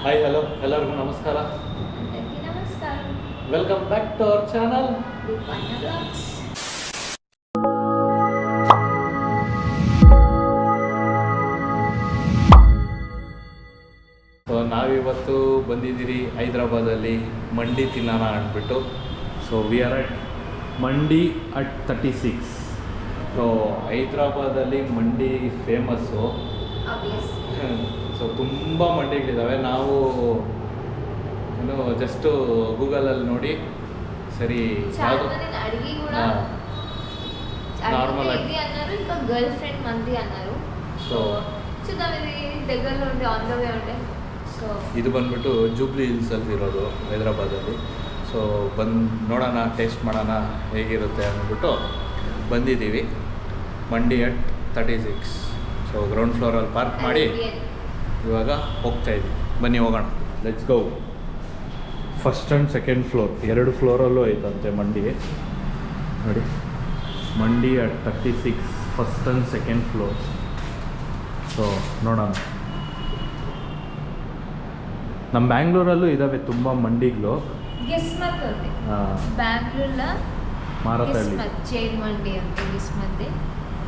Hi hello ಎಲ್ಲರಿಗೂ ನಮಸ್ಕಾರ. అందరికీ నమస్కారం. Welcome back to our channel. Deepanya blogs. So ನಾವಿವತ್ತು ಬಂದಿದ್ದೀರಿ ಹೈದ್ರಾಬಾದಲ್ಲಿ ಮಂಡಿ ತಿನ್ನೋಣ ಅಂದ್ಬಿಟ್ಟು. So we are at mandi at 36. So ಹೈದ್ರಾಬಾದಲ್ಲಿ ಮಂಡಿ ಫೇಮಸ್ಸು. Obviously. ಸೊ ತುಂಬ ಮಂಡಿಗಳಿದ್ದಾವೆ. ನಾವು ಏನು ಜಸ್ಟು ಗೂಗಲಲ್ಲಿ ನೋಡಿ సరే చాలా మందిని అడిగి కూడా నార్మల్ ఇది అన్నారు, ఇంకా గర్ల్ ఫ్రెండ్ మంది అన్నారు. సో చూద్దాం, ఇది దగ్గరలో ఉండే ఆన్ ద వే ఉండే. సో ಇದು ಬಂದ್ಬಿಟ್ಟು ಜೂಬ್ಲಿ ಹಿಲ್ಸಲ್ಲಿ ಇರೋದು ಹೈದ್ರಾಬಾದಲ್ಲಿ. ಸೊ ಬಂದು ನೋಡೋಣ, ಟೇಸ್ಟ್ ಮಾಡೋಣ ಹೇಗಿರುತ್ತೆ ಅಂದ್ಬಿಟ್ಟು ಬಂದಿದ್ದೀವಿ. ಮಂಡಿ ಅಟ್ 36. ಸೊ ಗ್ರೌಂಡ್ ಫ್ಲೋರಲ್ಲಿ ಪಾರ್ಕ್ ಮಾಡಿ ಇವಾಗ ಹೋಗ್ತಾಯಿದ್ವಿ. ಬನ್ನಿ ಹೋಗೋಣ, let's go. First and second floor, 2 ಫ್ಲೋರಲ್ಲೂ ಐತಂತೆ ಮಂಡಿ. ನೋಡಿ, Mandi at 36 first and second floor. So ನೋಡೋಣ. ನಮ್ಮ ಬ್ಯಾಂಗ್ಳೂರಲ್ಲೂ ಇದ್ದಾವೆ ತುಂಬ ಮಂಡಿಗಳು. ಗಿಸ್ಮತ್ ఉంది ಬ್ಯಾಂಗ್ಳೂರ್లో ಮಾರತಹಳ್ಳಿ. ಗಿಸ್ಮತ್ ಜೈನ್ ಮಂಡಿ ಅಂತ ಗಿಸ್ಮತ್.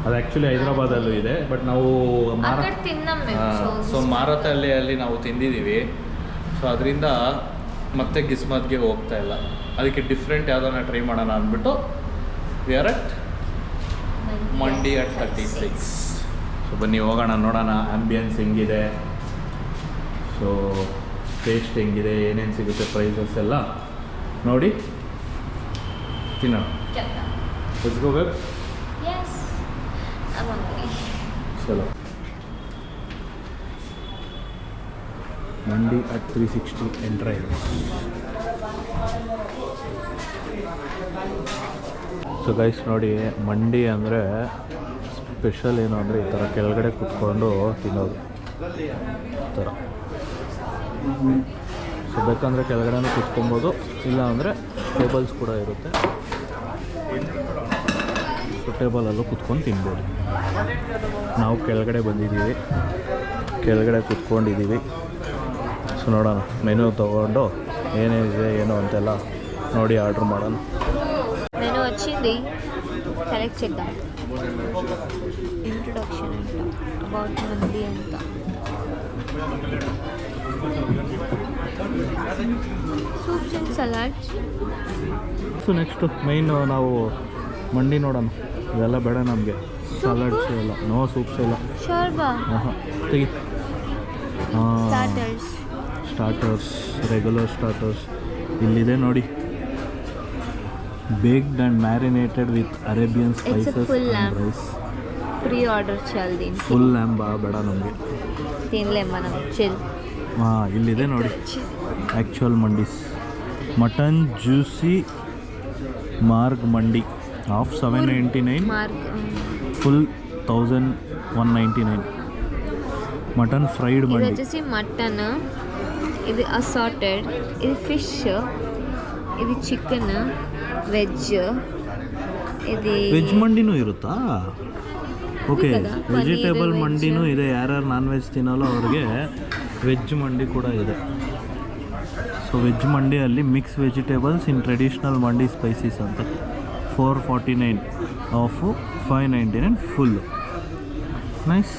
ಅದು ಆ್ಯಕ್ಚುಲಿ ಹೈದ್ರಾಬಾದಲ್ಲೂ ಇದೆ, ಬಟ್ ನಾವು ಅక్కడ ತಿನ್ನಂ మేము. ಸೊ ಮಾರತಹಳ್ಳಿಯಲ್ಲಿ ನಾವು ತಿಂದಿದ್ದೀವಿ. ಸೊ ಅದರಿಂದ ಮತ್ತೆ ಗಿಸ್ಮತ್ಗೆ ಹೋಗ್ತಾ ಇಲ್ಲ. ಅದಕ್ಕೆ ಡಿಫ್ರೆಂಟ್ ಯಾವುದನ್ನ ಟ್ರೈ ಮಾಡೋಣ ಅಂದ್ಬಿಟ್ಟು V are at mandi at 36. So ಬನ್ನಿ ಹೋಗೋಣ, ನೋಡೋಣ ಆ್ಯಂಬಿಯನ್ಸ್ ಹೆಂಗಿದೆ, ಸೊ ಟೇಸ್ಟ್ ಹೆಂಗಿದೆ, ಏನೇನು ಸಿಗುತ್ತೆ, ಪ್ರೈಸಸ್ ಎಲ್ಲ ನೋಡಿ ತಿನ್ನೋಣ. చెప్తా. Let's go web. yes I'm hungry. ಚಲೋ. ಮಂಡಿ ಅಟ್ 360 ಎಂಟ್ರೈಸ್. ಸೊ ಗೈಸ್ ನೋಡಿ, ಮಂಡಿ ಅಂದರೆ ಸ್ಪೆಷಲ್ ಏನು ಅಂದರೆ ಈ ಥರ ಕೆಳಗಡೆ ಕುತ್ಕೊಂಡು ತಿನ್ನೋದು ಈ ಥರ. ಸೊ ಬೇಕಂದರೆ ಕೆಳಗಡೆನೂ ಕುತ್ಕೊಬೋದು, ಇಲ್ಲ ಅಂದರೆ ಟೇಬಲ್ಸ್ ಕೂಡ ಇರುತ್ತೆ. ಸೊ ಟೇಬಲಲ್ಲೂ ಕುತ್ಕೊಂಡು ತಿನ್ಬೋದು. ನಾವು ಕೆಳಗಡೆ ಬಂದಿದ್ದೀವಿ, ಕೆಳಗಡೆ ಕುತ್ಕೊಂಡಿದ್ದೀವಿ. ಸೊ ನೋಡೋಣ, ಮೆನು ತೊಗೊಂಡು ಏನೇನಿದೆ ಏನು ಅಂತೆಲ್ಲ ನೋಡಿ ಆರ್ಡ್ರ್ ಮಾಡೋಣ. మెనూ వచ్చింది, సెలెక్ట్ చేద్దాం. ఇంట్రొడక్షన్ అంట, అబౌట్ మంది అంట. Soups and salads. So next main ನಾವು ಮಂಡಿ ನೋಡೋಣ. ಇದೆಲ್ಲ ಬೇಡ ನಮಗೆ, ಸಲಾಡ್ಸ್ ಎಲ್ಲ, ನೋ ಸೂಪ್ಸ್ ಎಲ್ಲ. ಶೋರ್ಬಾ, ಹಾಂ ತೆಗಿ. ಸ್ಟಾರ್ಟರ್ಸ್, ಸ್ಟಾರ್ಟರ್ಸ್, ರೆಗ್ಯುಲರ್ ಸ್ಟಾರ್ಟರ್ಸ್ ಇಲ್ಲಿದೆ ನೋಡಿ. Baked and marinated with Arabian spices full and lamb. Rice. Pre order చేయాలి దీనికి. ಫುಲ್ ಲ್ಯಾಂಬ್ ಬೇಡ ನಮಗೆ, తినలేం మనం. చిల్. ಹಾಂ ಇಲ್ಲಿದೆ ನೋಡಿ ಆ್ಯಕ್ಚುಯಲ್ ಮಂಡೀಸ್. ಮಟನ್ ಜ್ಯೂಸಿ ಮಾರ್ಗ್ ಮಂಡಿ of 799, mark full 1199. Mutton fried ఇది మండి. వచ్చేసి మటన్, ఇది అసార్టెడ్, ఇది ఫిష్, ఇది చికెన్, వెజ్, ఇది ವೆಜ್ ಮಂಡಿನೂ ಇರುತ್ತಾ? ಓಕೆ, కదా, ವೆಜಿಟೇಬಲ್ ಪನ್ನೀರ್, ಮಂಡಿನೂ ವೆಜ್. ಇದೆ. ಯಾರ್ಯಾರು ನಾನ್ ವೆಜ್ ತಿನ್ನೋಲ್ಲ ಅವ್ರಿಗೆ ವೆಜ್ ಮಂಡಿ ಕೂಡ ಇದೆ. ಸೊ ವೆಜ್ ಮಂಡಿಯಲ್ಲಿ mix vegetables in traditional mandi spices ಅಂತ 449 half 599 full. Nice.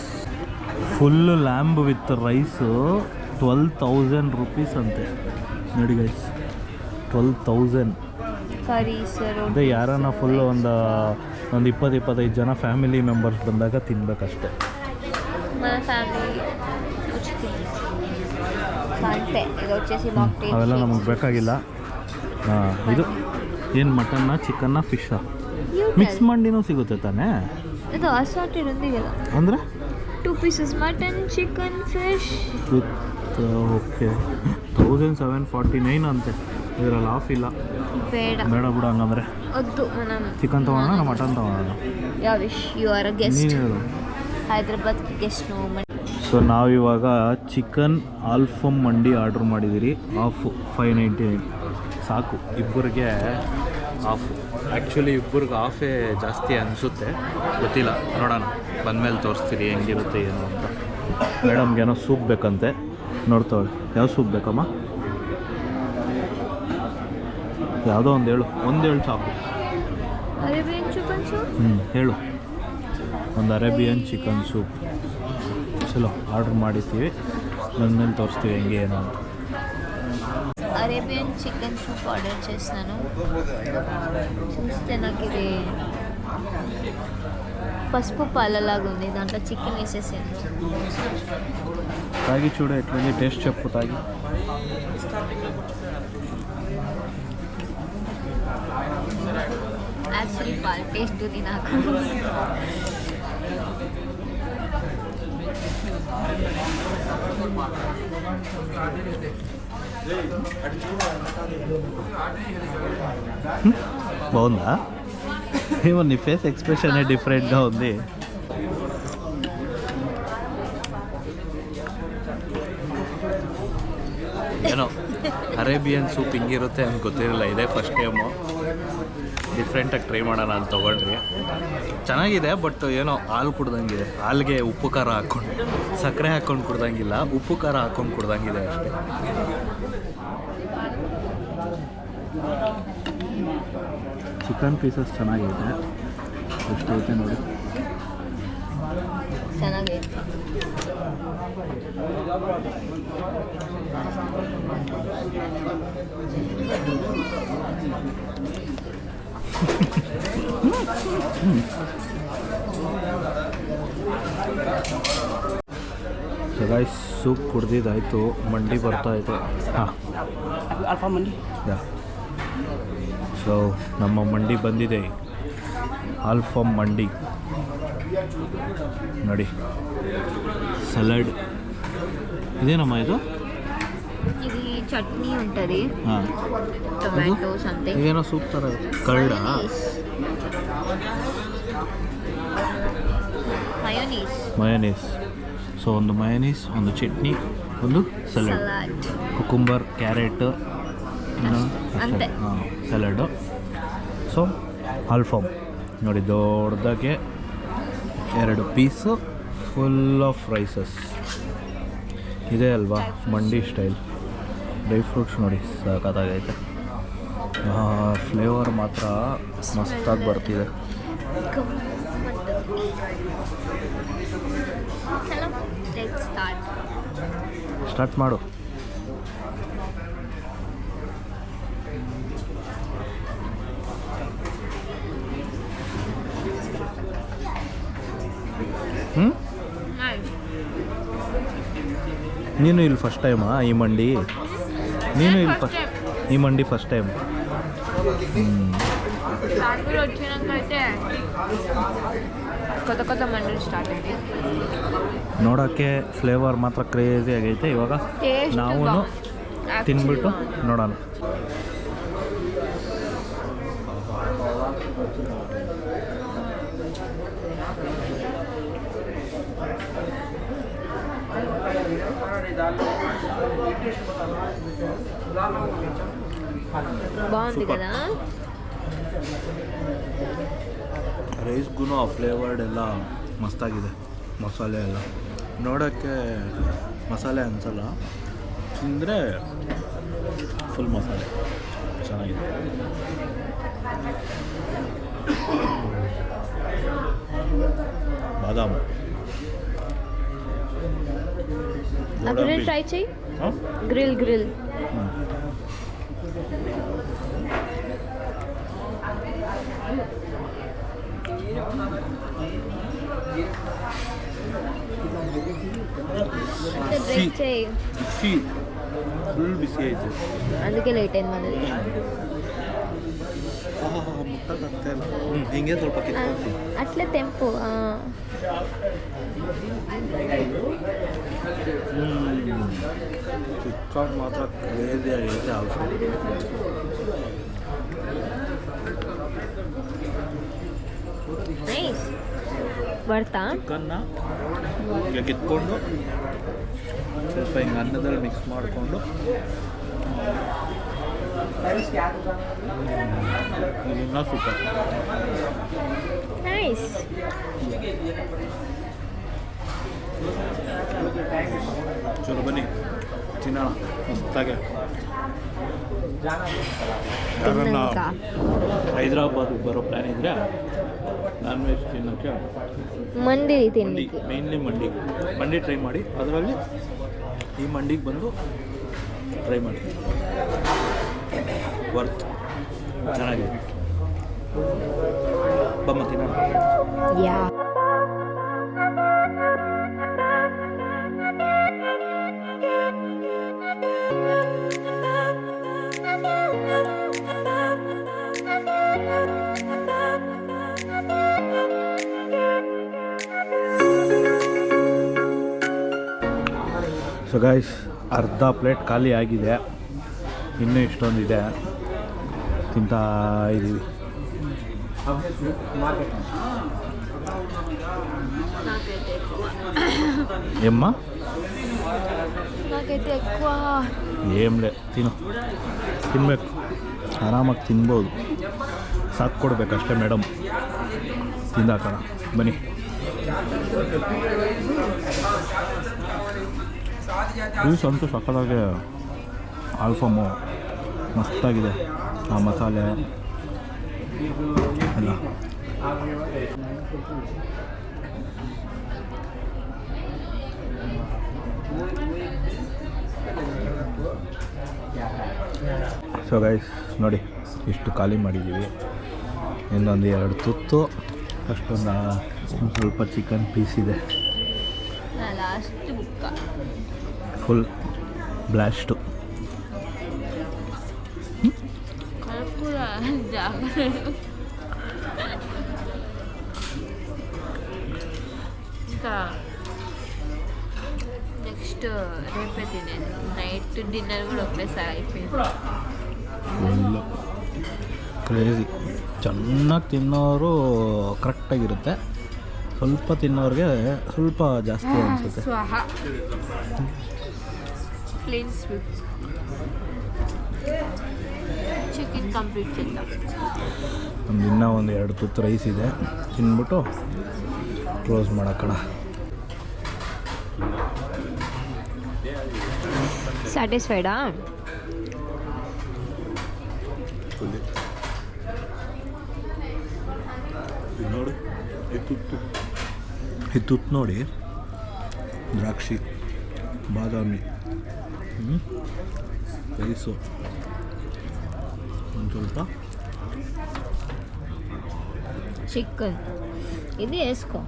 Full lamb with rice 12,000 rupees ಅಂತೆ. ನೋಡಿ ಗೈಸ್, 12,000. ಕರೀಸ್, ಅದೇ ಯಾರನ್ನ ಫುಲ್ಲು ಒಂದು 20-25 ಜನ ಫ್ಯಾಮಿಲಿ ಮೆಂಬರ್ಸ್ ಬಂದಾಗ ತಿನ್ಬೇಕಷ್ಟೆ. మన ఫ్యామిలీ అంతే. ఇది వచ్చేసి మాక్టైల్. ಅವೆಲ್ಲ ನಮಗೆ ಬೇಕಾಗಿಲ್ಲ. ಇದು ಏನು ಮಟನ್ನ, ಚಿಕನ್ನ, ಫಿಶ್ಶಾ? ಮಿಕ್ಸ್ ಮಂಡಿನೂ ಸಿಗುತ್ತೆ ತಾನೇ? ಇದು ಅಸಾರ್ಟೆಡ್ ఉంది కదా, ಅಂದರೆ 2 pieces mutton, chicken, fish with okay 1749 ಅಂತೆ. ಇದರಲ್ಲಿ ಆಫ್ ಇಲ್ಲ. ಬೇಡ ಬೇಡ ಬಿಡು ಹಂಗಂದರೆ. వద్దు. మనం ಚಿಕನ್ ತೊಗೊಳ್ಳೋಣ, ಮಟನ್ ತೊಗೊಳ್ಳೋಣ? Yeah wish, you are a guest. ನೀನು ಹೇಳು. Hyderabad guest no. ಸೊ ನಾವಿವಾಗ ಚಿಕನ್ ಆಲ್ಫಮ್ ಮಂಡಿ ಆರ್ಡ್ರ್ ಮಾಡಿದ್ದೀರಿ. ಆಫ್ 599 ಸಾಕು ಇಬ್ಬರಿಗೆ. ಆಫ್ ಆ್ಯಕ್ಚುಲಿ ಇಬ್ಬರಿಗೆ ಆಫೇ ಜಾಸ್ತಿ ಅನಿಸುತ್ತೆ, ಗೊತ್ತಿಲ್ಲ, ನೋಡೋಣ ಬಂದಮೇಲೆ ತೋರಿಸ್ತೀರಿ ಹೆಂಗಿರುತ್ತೆ ಏನು ಅಂತ. ಮೇಡಮ್ಗೇನೋ ಸೂಪ್ ಬೇಕಂತೆ, ನೋಡ್ತಾಳೆ. ಯಾವ ಸೂಪ್ ಬೇಕಮ್ಮ? ಯಾವುದೋ ಒಂದು ಹೇಳು ಸಾಕು. Arabian chicken soup. ಹೇಳು. ಒಂದು ಅರೇಬಿಯನ್ ಚಿಕನ್ ಸೂಪ್. ಚಲೋ ಆರ್ಡ್ರ್ ಮಾಡಿರ್ತೀವಿ, ಬಂದ್ಮೇಲೆ ತೋರಿಸ್ತೀವಿ ಹೆಂಗೆ ಏನು ಅಂತ. అరేబియన్ చికెన్ సూప్ ఆర్డర్ చేసినాను. చూస్తే నాకు ఇది పసుపు పాలలాగా ఉంది, దాంట్లో చికెన్ వేసేసాను. తాగి చూడు ఎట్లుంది, టేస్ట్ చెప్పు తాగి. యాక్చువల్లీ పాల టేస్ట్ ఉంది నాకు. బాగుందా? ఏమో నీ ఫేస్ ఎక్స్ప్రెషన్ డిఫరెంట్గా ఉంది. ಏನೋ ಅರೇಬಿಯನ್ ಸೂಪ್ ಹಿಂಗಿರುತ್ತೆ ಅಂತ ಗೊತ್ತಿರಲಿಲ್ಲ, ಇದೇ ಫಸ್ಟ್ ಟೈಮು. ಡಿಫ್ರೆಂಟಾಗಿ ಟ್ರೈ ಮಾಡೋಣ ಅಂತ ತೊಗೊಂಡ್ರಿ. ಚೆನ್ನಾಗಿದೆ, ಬಟ್ ಏನೋ ಹಾಲು ಕುಡ್ದಂಗಿದೆ. ಹಾಲಿಗೆ ಉಪ್ಪು ಖಾರ ಹಾಕ್ಕೊಂಡು, ಸಕ್ಕರೆ ಹಾಕ್ಕೊಂಡು ಕುಡ್ದಂಗಿಲ್ಲ, ಉಪ್ಪು ಖಾರ ಹಾಕ್ಕೊಂಡು ಕುಡ್ದಂಗಿದೆ ಅಷ್ಟೇ. ಚಿಕನ್ ಪೀಸಸ್ ಚೆನ್ನಾಗಿದೆ, ಎಷ್ಟೈತೆ ನೋಡಿ. ಚೆನ್ನಾಗೈತೆ. ಸೊ ಗೈಸ್, ಸೂಪ್ ಕುಡ್ದಿದ್ದಾಯಿತು, ಮಂಡಿ ಬರ್ತಾಯಿದೆ. ಹಾಂ, ಅಲ್ಫಾ ಮಂಡಿ. ಯಾ, ಸೊ ನಮ್ಮ ಮಂಡಿ ಬಂದಿದೆ, ಆಲ್ಫಾ ಮಂಡಿ ನೋಡಿ. ಸಲಾಡ್ ಇದೇನಮ್ಮ ಇದು? ఇది చట్నీ ఉంటుంది, ಹಾಂ, ಟೊಮ್ಯಾಟೊ ಸಂಥಿಂಗ್. ಇದೇನೋ ಸೂಪ್ ಥರ ಕರ್ಡ. ಮಯೋನೀಸ್. ಸೊ ಒಂದು ಮಯೋನೀಸ್, ಒಂದು ಚಟ್ನಿ, ಒಂದು ಸಲಾಡ್. ಕುಕುಂಬರ್, ಕ್ಯಾರೆಟ್, ಅಂತೆ. ಹಾಂ, ಸಲಾಡು. ಸೊ ಆಲ್ಫಾಮ್ ನೋಡಿ, ದೊಡ್ಡದಾಗೆ 2 ಪೀಸು ಫುಲ್ ಆಫ್ ರೈಸಸ್ ಇದೆ ಅಲ್ವಾ, ಮಂಡಿ ಸ್ಟೈಲ್. ಡ್ರೈ ಫ್ರೂಟ್ಸ್ ನೋಡಿ ಸಖತ್ತಾಗೈತೆ. ಫ್ಲೇವರ್ ಮಾತ್ರ ಮಸ್ತಾಗಿ ಬರ್ತಿದೆ. ಸ್ಟಾರ್ಟ್ ಮಾಡು. ನೀನು ಇಲ್ಲಿ ಫಸ್ಟ್ ಟೈಮಾ ಈ ಮಂಡಿ? ನೀನು ಇಲ್ಲಿ ಈ ಮಂಡಿ ಫಸ್ಟ್ ಟೈಮ್? వచ్చినాకైతే కొత్త మండలి ಸ್ಟಾರ್ಟ್ ಆಗಿದೆ. ನೋಡೋಕ್ಕೆ ಫ್ಲೇವರ್ ಮಾತ್ರ ಕ್ರೇಜಿ ಆಗೈತೆ. ಇವಾಗ ನಾವು ತಿನ್ಬಿಟ್ಟು ನೋಡೋಣ. బాగుంది కదా. ರೈಸ್ಗೂ ಆ ಫ್ಲೇವರ್ಡ್ ಎಲ್ಲ ಮಸ್ತಾಗಿದೆ. ಮಸಾಲೆ ಎಲ್ಲ ನೋಡೋಕ್ಕೆ ಮಸಾಲೆ ಅನಿಸಲ್ಲ, ತಿಂದರೆ ಫುಲ್ ಮಸಾಲೆ ಚೆನ್ನಾಗಿದೆ. ಬಾದಾಮ್ ಗ್ರಿಲ್ ಟ್ರೈ ಚೆಯ್. ಗ್ರಿಲ್ ಬಿಸಿ, ಫುಲ್ ಬಿಸಿ ಐತೆ, ಅದಕ್ಕೆ ಲೇಟ್ ಏನು ಬಂದಿದೆ. ಮುಟ್ಟಕ್ಕಾಗ್ತಾ ಇಲ್ಲ. ಹಿಂಗೆ ಸ್ವಲ್ಪ ಕಿತ್ಕೊಳ್ತೀನಿ. ಅಟ್ಲೆ ತೆಂಪು. ಚಿಕನ್ ಮಾತ್ರ ಕ್ರೇಜಿ ಆಗೈತೆ. Also nice. ಬರ್ತಾ ಚಿಕನ್ನ ಈಗ ಕಿತ್ಕೊಂಡು ಸ್ವಲ್ಪ ಹಿಂಗೆ ಅನ್ನದಲ್ಲಿ ಮಿಕ್ಸ್ ಮಾಡಿಕೊಂಡು ಇದನ್ನ ಸೂಪರ್. ನೈಸ್. ಚಲೋ ಬನ್ನಿ. ತಿನ್ನೋಣ ಮಸ್ತಾಗೆ. ಯಾರನ್ನ ಹೈದ್ರಾಬಾದಿಗೆ ಬರೋ ಪ್ಲ್ಯಾನ್ ಇದ್ದರೆ ನಾನ್ ವೆಜ್ ತಿನ್ನೋಕ್ಕೆ ಮಂಡಿ ಮಂಡಿ, ತಿನ್ನಲಿಕ್ಕೆ ಮೇಯ್ನ್ಲಿ ಮಂಡಿ ಟ್ರೈ ಮಾಡಿ. ಅದರಲ್ಲಿ ಈ ಮಂಡಿಗೆ ಬಂದು ಟ್ರೈ ಮಾಡಿ, ವರ್ತ್, ಚೆನ್ನಾಗಿದೆ. ಬಮ್ಮ ತಿನ್ನೋಣ. ಯಾ ಸೊ ಗೈಸ್, ಅರ್ಧ ಪ್ಲೇಟ್ ಖಾಲಿ ಆಗಿದೆ, ಇನ್ನೂ ಇಷ್ಟೊಂದಿದೆ, ತಿಂತಾ ಇದ್ದೀವಿ. ಎಮ್ಮ ನಾಕೈತೆ ఎక్కువ ಏಮ್ಲೆ ತಿನ್ನಬೇಕು, ಆರಾಮಾಗಿ ತಿನ್ಬೋದು, ಸಾಕು ಕೊಡ್ಬೇಕಷ್ಟೇ ಮೇಡಮ್. ತಿಂದಾಕೋಣ ಬನ್ನಿ. ಪೀಸ್ ಅಂತೂ ಸಕ್ಕತ್ತಾಗೆ ಆಲ್ಫಮು ಮಸ್ತಾಗಿದೆ, ಆ ಮಸಾಲೆ ಎಲ್ಲ. ಸೊ ಗೈಸ್ ನೋಡಿ, ಇಷ್ಟು ಖಾಲಿ ಮಾಡಿದ್ದೀವಿ. ಇನ್ನೊಂದು 2 ತುತ್ತು ಅಷ್ಟೊಂದು ಸ್ವಲ್ಪ ಚಿಕನ್ ಪೀಸ್ ಇದೆ. ಲಾಸ್ಟ್ ಬುಕ್ಕ ಫುಲ್ ಬ್ಲಾಸ್ಟು. ಕರ್ಪೂರ ಜಾಗ. ఇంకా నెక్స్ట్ రేపే తినేది. నైట్ డిన్నర్ కూడా ఒకేసారి అయిపోయింది. Full crazy. ಚೆನ್ನಾಗಿ ತಿನ್ನೋರು ಕರೆಕ್ಟಾಗಿರುತ್ತೆ, ಸ್ವಲ್ಪ ತಿನ್ನೋರಿಗೆ ಸ್ವಲ್ಪ ಜಾಸ್ತಿ ಅನಿಸುತ್ತೆ. ಸ್ವಾಹ ಪ್ಲೇನ್ ಸ್ವೀಟ್ ಚಿಕನ್ ಕಂಪ್ಲೀಟ್ ತಿಂದ. ಇನ್ನೂ ಒಂದು 2 ತುತ್ತು ರೈಸ್ ಇದೆ, ತಿಂದ್ಬಿಟ್ಟು ಕ್ಲೋಸ್ ಮಾಡೋಕ್ಕಣ. ಸ್ಯಾಟಿಸ್ಫೈಡಾ? ನೋಡಿ ಈ ತುತ್ತು ನೋಡಿ, ದ್ರಾಕ್ಷಿ, ಬಾದಾಮಿ, ರೈಸು, ಒಂದು ಸ್ವಲ್ಪ ಚಿಕನ್ ಇದು వేసుకో,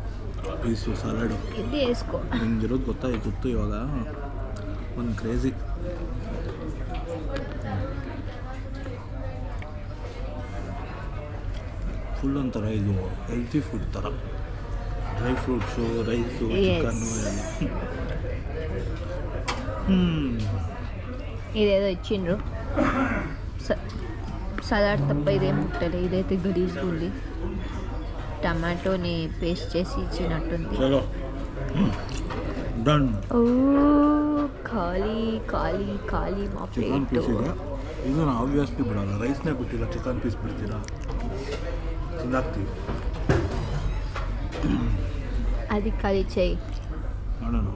ಪೀಸು, ಸಲಾಡು, ಇದು వేసుకో. ಹಿಂಗಿರೋದು ಗೊತ್ತಾ ಈ ತುತ್ತು ಇವಾಗ ಒಂದು ಕ್ರೇಜಿ. ಫುಲ್ ಒಂಥರ ಇದು ಹೆಲ್ತಿ ಫುಡ್ ಥರ, ಡ್ರೈ ಫ್ರೂಟ್ಸು, ರೈಸು, ಚಿಕನ್ನು ಎಲ್ಲ. ఇదేదో ఇచ్చిండ్రు సలాడ్ తప్ప ఇదేం ముట్టలే. ఇదైతే గలీజ్గా ఉంది. టమాటోని పేస్ట్ చేసి ఇచ్చినట్టుంది. ಡನ್. ఓ ಖಾಲಿ ಖಾಲಿ ಖಾಲಿ ಮಾ ಚಿಕನ್ ಪ್ಲೇಟು. ಪೀಸ್ ಇದೆ, ಇದನ್ನು ಆಬ್ವಿಯಸ್ಲಿ ಬಿಡೋಲ್ಲ, ರೈಸ್ನೇ ಬಿಟ್ಟಿಲ್ಲ, ಚಿಕನ್ ಪೀಸ್ ಬಿಡ್ತೀರಾ, ತಿನ್ನಾಕ್ತೀವಿ. అది ఖాళీ చేయి. ಮಾಡೋಣ.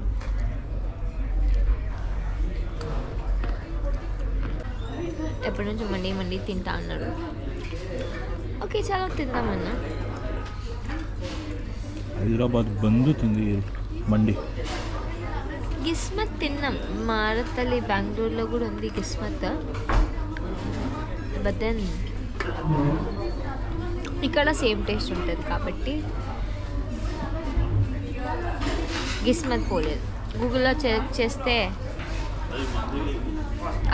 ఎప్పటి నుంచి మండి తింటా అన్నాడు. ఓకే చాలా తిందామన్నా. హైదరాబాద్ ಬಂದು ತಿಂದು ಮಂಡಿ. గిస్మత్ తిన్నాం, మారతల్లి బెంగళూరులో కూడా ఉంది గిస్మత్. బట్ దెన్ ఇక్కడ సేమ్ టేస్ట్ ఉంటుంది కాబట్టి గిస్మత్ పోలేదు. గూగుల్లో చెక్ చేస్తే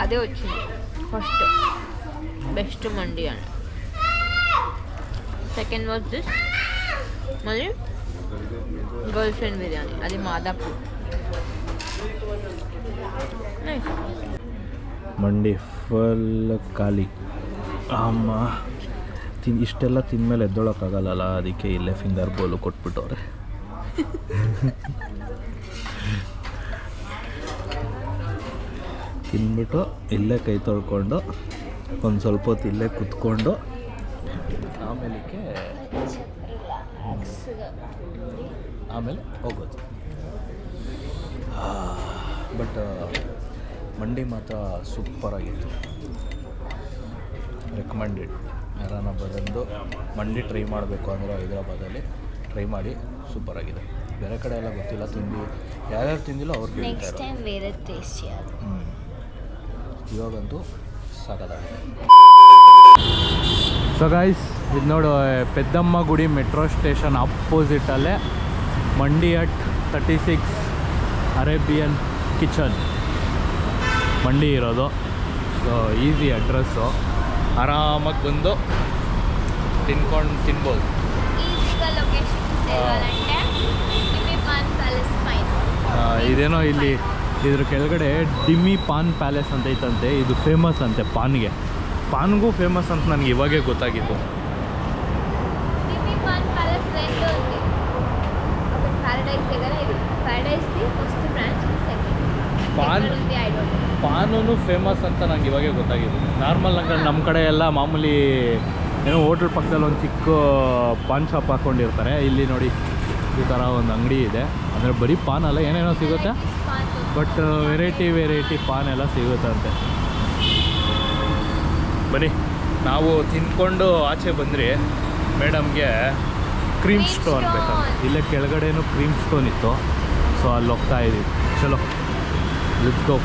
అదే వచ్చింది ఫస్ట్ బెస్ట్ మండి అని. సెకండ్ వాజ్ దిస్, మళ్ళీ గర్ల్ ఫ్రెండ్ బిర్యానీ, అది మాదాపూర్. నైస్. ಮಂಡಿ ಫುಲ್ ಖಾಲಿ. ಅಮ್ಮ ಇಷ್ಟೆಲ್ಲ ತಿಂದಮೇಲೆ ಎದ್ದೊಳಕ್ಕಾಗಲ್ಲ, ಅದಕ್ಕೆ ಇಲ್ಲೇ ಫಿಂಗರ್ ಬೋಲು ಕೊಟ್ಬಿಟ್ಟವ್ರೆ. ತಿಂದ್ಬಿಟ್ಟು ಇಲ್ಲೇ ಕೈ ತೊಳ್ಕೊಂಡು ಒಂದು ಸ್ವಲ್ಪ ಹೊತ್ತು ಇಲ್ಲೇ ಕುತ್ಕೊಂಡು ಆಮೇಲೆ ಹೋಗೋದು. ಬಟ್ ಮಂಡಿ ಮಾತ್ರ ಸೂಪರಾಗಿತ್ತು. ರೆಕಮೆಂಡೆಡ್. ಯಾರನ್ನ ಬಂದು ಮಂಡಿ ಟ್ರೈ ಮಾಡಬೇಕು ಅಂದರೆ ಹೈದ್ರಾಬಾದಲ್ಲಿ ಟ್ರೈ ಮಾಡಿ, ಸೂಪರಾಗಿದೆ. ಬೇರೆ ಕಡೆ ಎಲ್ಲ ಗೊತ್ತಿಲ್ಲ, ತಿಂದು ಯಾರ್ಯಾರು ತಿಂದಿಲ್ಲ ಅವ್ರಿಗೆ ನೆಕ್ಸ್ಟ್ ಟೈಮ್ ಬೇರೆ ಟೇಸ್ಟಿ ಅದು. ಇವಾಗಂತೂ ಸಾಕಾಗಿದೆ. ಸೊ ಗೈಸ್, ಇದು ನೋಡು, ಪೆದ್ದಮ್ಮ ಗುಡಿ ಮೆಟ್ರೋ ಸ್ಟೇಷನ್ ಅಪೋಸಿಟಲ್ಲೇ ಮಂಡಿ ಹಟ್ 36 ಅರೇಬಿಯನ್ ಕಿಚನ್ ಮಂಡಿ ಇರೋದು. ಸೊ ಈಸಿ ಅಡ್ರೆಸ್ಸು, ಆರಾಮಾಗಿ ಬಂದು ತಿನ್ಬೋದು. ಈಸಿగా ಲೊಕೇಶನ್ ಸಿಗೋದಂటే ಡಿಮ್ಮಿ ಪಾನ್ ಪ್ಯಾಲೇಸ್ ಪೈನ್. ಇದೇನೋ ಇಲ್ಲಿ ಇದ್ರ ಕೆಳಗಡೆ ಡಿಮ್ಮಿ ಪಾನ್ ಪ್ಯಾಲೇಸ್ ಅಂತ ಐತಂತೆ. ಇದು ಫೇಮಸ್ ಅಂತೆ ಪಾನ್ಗೆ. పాన్ಗೂ ఫేమస్ ಅಂತ ನನಗೆ ಇವಾಗೇ ಗೊತ್ತಾಗಿತ್ತು. దిమ్మీ పాన్ ప్యాలెస్ రెండు ఉంది. ఒక ప్యారడైస్ దగ్గర, ఇది ప్యారడైస్ది ఫస్ట్ బ్రాంచ్, సెకండ్ ಪಾನ್ ఉంది. I don't know. ಪಾನೂ ಫೇಮಸ್ ಅಂತ ನನಗೆ ಇವಾಗೇ ಗೊತ್ತಾಗಿತ್ತು. ನಾರ್ಮಲ್ ನಮ್ಮ ಕಡೆ ಎಲ್ಲ ಮಾಮೂಲಿ ಏನೋ ಹೋಟ್ಲ್ ಪಕ್ಕದಲ್ಲಿ ಒಂದು ಚಿಕ್ಕ ಪಾನ್ ಶಾಪ್ ಹಾಕ್ಕೊಂಡಿರ್ತಾರೆ. ಇಲ್ಲಿ ನೋಡಿ ಈ ಥರ ಒಂದು ಅಂಗಡಿ ಇದೆ. ಅಂದರೆ ಬರೀ ಪಾನ್ ಅಲ್ಲ, ಏನೇನೋ ಸಿಗುತ್ತೆ, ಬಟ್ ವೆರೈಟಿ ಪಾನ್ ಎಲ್ಲ ಸಿಗುತ್ತಂತೆ. ಬನ್ನಿ, ನಾವು ತಿಂದ್ಕೊಂಡು ಆಚೆ ಬಂದ್ರಿ. ಮೇಡಮ್ಗೆ ಕ್ರೀಮ್ ಸ್ಟೋನ್ ಬೇಕಂತ. ಇಲ್ಲೇ ಕೆಳಗಡೆನೂ ಕ್ರೀಮ್ ಸ್ಟೋನ್ ಇತ್ತು. ಸೊ ಅಲ್ಲಿ ಹೋಗ್ತಾ ಇದ್ದೀವಿ. ಚಲೋ, ಲೆಟ್ಸ್ ಗೋ.